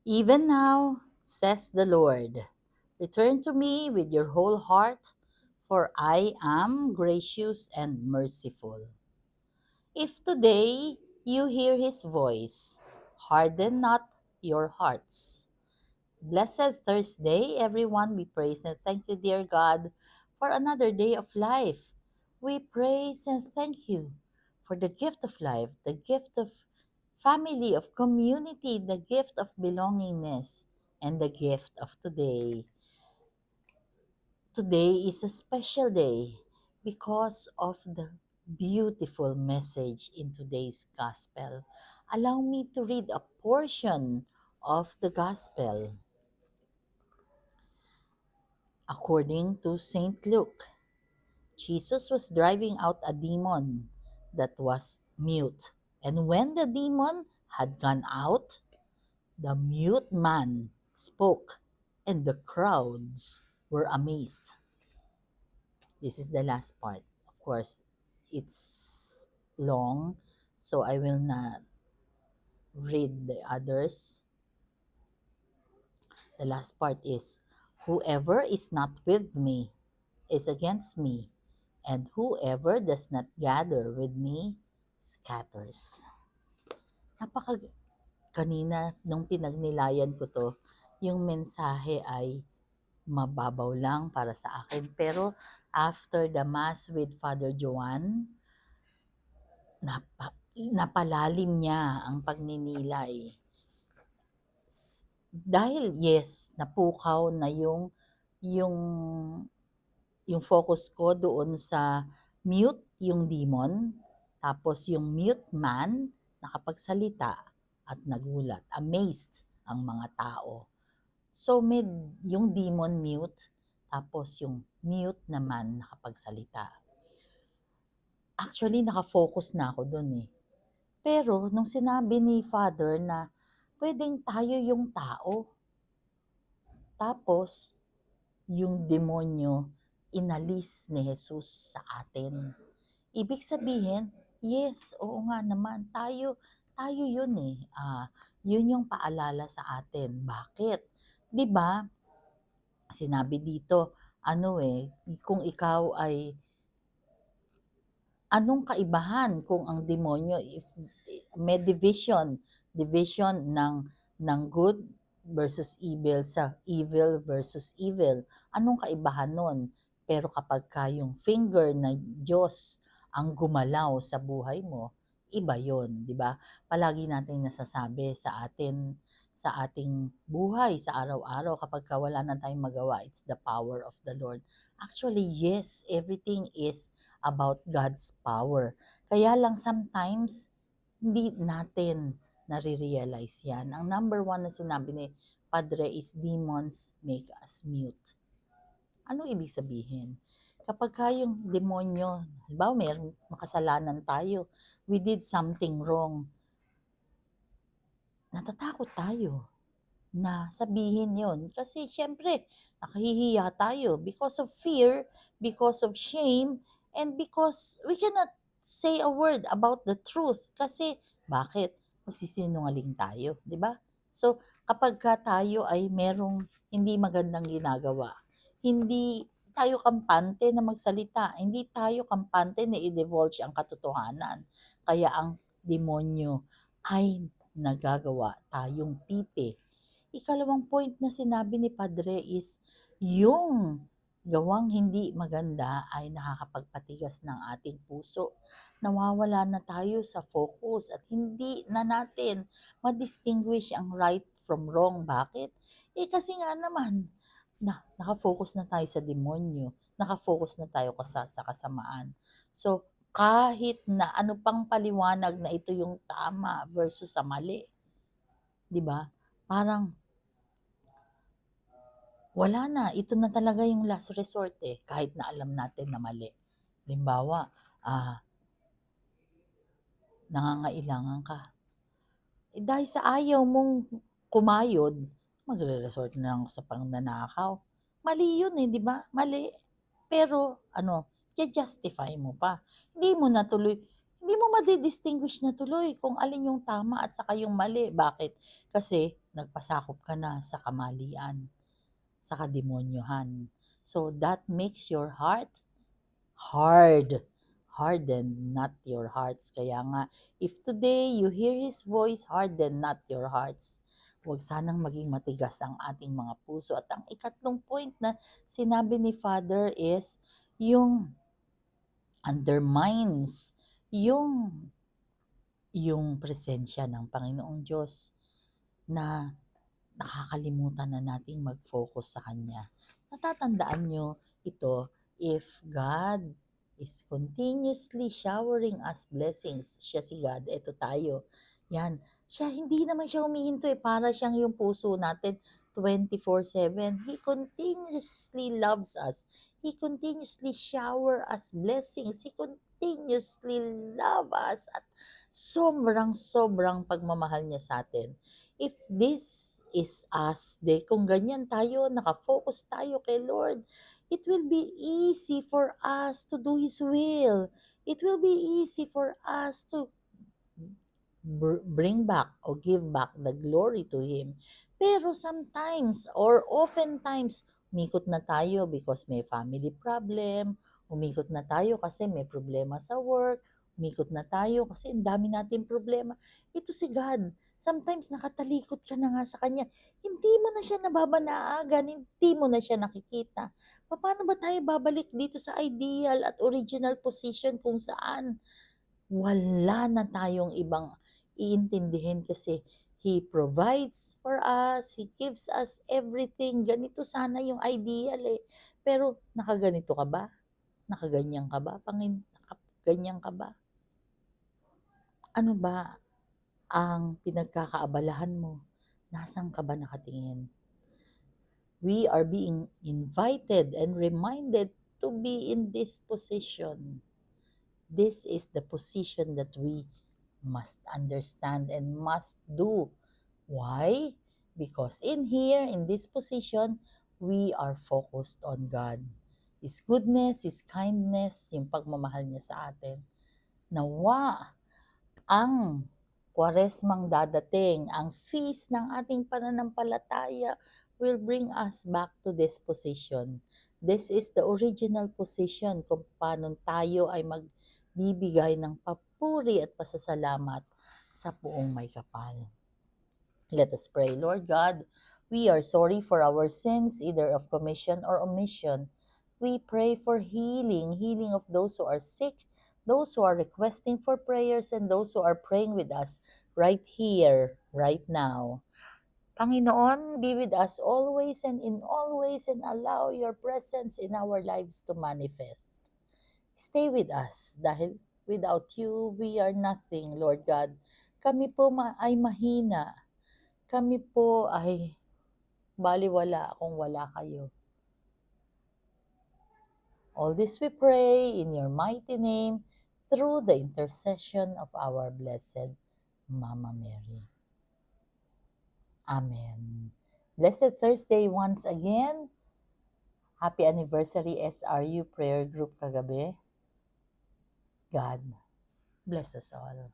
Even now, says the Lord, return to me with your whole heart, for I am gracious and merciful. If today you hear his voice, harden not your hearts. Blessed Thursday, everyone. We praise and thank you, dear God, for another day of life. We praise and thank you for the gift of life, the gift of family, of community, the gift of belongingness, and the gift of today. Today is a special day because of the beautiful message in today's gospel. Allow me to read a portion of the gospel according to St. Luke. Jesus was driving out a demon that was mute. And when the demon had gone out, the mute man spoke, and the crowds were amazed. This is the last part. Of course, it's long, so I will not read the others. The last part is, whoever is not with me is against me, and whoever does not gather with me scatters. Napaka kanina nung pinagnilayan ko to, yung mensahe ay mababaw lang para sa akin. Pero after the mass with Father Joan, napalalim niya ang pagninilay. Dahil yes, napukaw na yung yung focus ko doon sa mute yung demon, tapos yung mute man nakapagsalita at nagulat, amazed ang mga tao. So yung demon mute, tapos yung mute naman nakapagsalita. Actually, nakafocus na ako doon eh. Pero nung sinabi ni Father na pwedeng tayo yung tao, tapos yung demonyo inalis ni Jesus sa atin. Ibig sabihin, yes, oo nga naman, tayo yun eh. Yun yung paalala sa atin. Bakit? 'Di ba? Sinabi dito, kung ikaw ay anong kaibahan kung ang demonyo if may division ng good versus evil sa evil versus evil. Anong kaibahan nun? Pero kapag ka yung finger na Diyos ang gumalaw sa buhay mo, iba yon, di ba? Palagi nating nasasabi sa ating buhay sa araw-araw kapag ka wala na tayong magawa, it's the power of the Lord. Actually, yes, everything is about God's power. Kaya lang sometimes, hindi natin nare-realize yan. Ang number one na sinabi ni Padre is demons make us mute. Ano ibig sabihin? Kapag yung demonyo, halimbawa may makasalanan tayo, we did something wrong, natatakot tayo na sabihin yon. Kasi syempre, nakahihiya tayo because of fear, because of shame, and because we cannot say a word about the truth. Kasi, bakit? Magsisinungaling tayo, di ba? So, kapag ka tayo ay merong hindi magandang ginagawa, hindi tayo kampante na magsalita, hindi tayo kampante na i-divulge ang katotohanan. Kaya ang demonyo ay nagagawa tayong pipi. Ikalawang point na sinabi ni Padre is yung gawang hindi maganda ay nakakapagpatigas ng ating puso. Nawawala na tayo sa focus at hindi na natin ma-distinguish ang right from wrong. Bakit? Kasi nga naman, nakafocus na tayo sa demonyo, nakafocus na tayo sa kasamaan. So, kahit na ano pang paliwanag na ito yung tama versus sa mali, 'di ba? Parang wala na, ito na talaga yung last resort eh, kahit na alam natin na mali. Halimbawa, nangangailangan ka. Dahil sa ayaw mong kumayod, magre-resort na lang sa pangnanakaw. Mali yun eh, di ba? Mali. Pero, justify mo pa. Hindi mo madidistinguish na tuloy kung alin yung tama at saka yung mali. Bakit? Kasi, nagpasakop ka na sa kamalian, sa kademonyohan. So that makes your heart hard. Harden not your hearts. Kaya nga, if today you hear His voice, harden not your hearts. Huwag sanang maging matigas ang ating mga puso. At ang ikatlong point na sinabi ni Father is yung undermines yung presensya ng Panginoong Diyos na nakakalimutan na nating mag-focus sa Kanya. Natatandaan nyo ito, if God is continuously showering us blessings, siya si God, ito tayo. Yan, siya, hindi naman siya humihinto para siyang yung puso natin 24/7. He continuously loves us. He continuously shower us blessings. He continuously love us at sobrang pagmamahal niya sa atin. If this is us, kung ganyan tayo, nakafocus tayo kay Lord, it will be easy for us to do His will. It will be easy for us to bring back or give back the glory to Him. Pero sometimes or oftentimes, umikot na tayo because may family problem, umikot na tayo kasi may problema sa work, umikot na tayo kasi ang dami nating problema. Ito si God. Sometimes nakatalikot ka na nga sa Kanya. Hindi mo na siya nababanaagan, hindi mo na siya nakikita. Paano ba tayo babalik dito sa ideal at original position kung saan wala na tayong ibang iintindihin kasi He provides for us, He gives us everything. Ganito sana yung ideal eh. Pero nakaganito ka ba? Nakaganyan ka ba? Nakaganyan ka ba? Ano ba ang pinagkakaabalahan mo? Nasaan ka ba nakatingin? We are being invited and reminded to be in this position. This is the position that we must understand and must do. Why? Because in here, in this position, we are focused on God. His goodness, His kindness, yung pagmamahal niya sa atin. Nawa ang Kwaresmang dadating, ang feast ng ating pananampalataya will bring us back to this position. This is the original position kung paano tayo ay magbibigay ng papuri at pasasalamat sa Poong May Kapal. Let us pray. Lord God, we are sorry for our sins, either of commission or omission. We pray for healing of those who are sick, those who are requesting for prayers, and those who are praying with us right here, right now. Panginoon, be with us always and in all ways and allow your presence in our lives to manifest. Stay with us dahil without you, we are nothing, Lord God. Kami po ay mahina. Kami po ay baliwala kung wala kayo. All this we pray in your mighty name through the intercession of our blessed Mama Mary. Amen. Blessed Thursday once again. Happy anniversary SRU Prayer Group kagabi. God bless us all.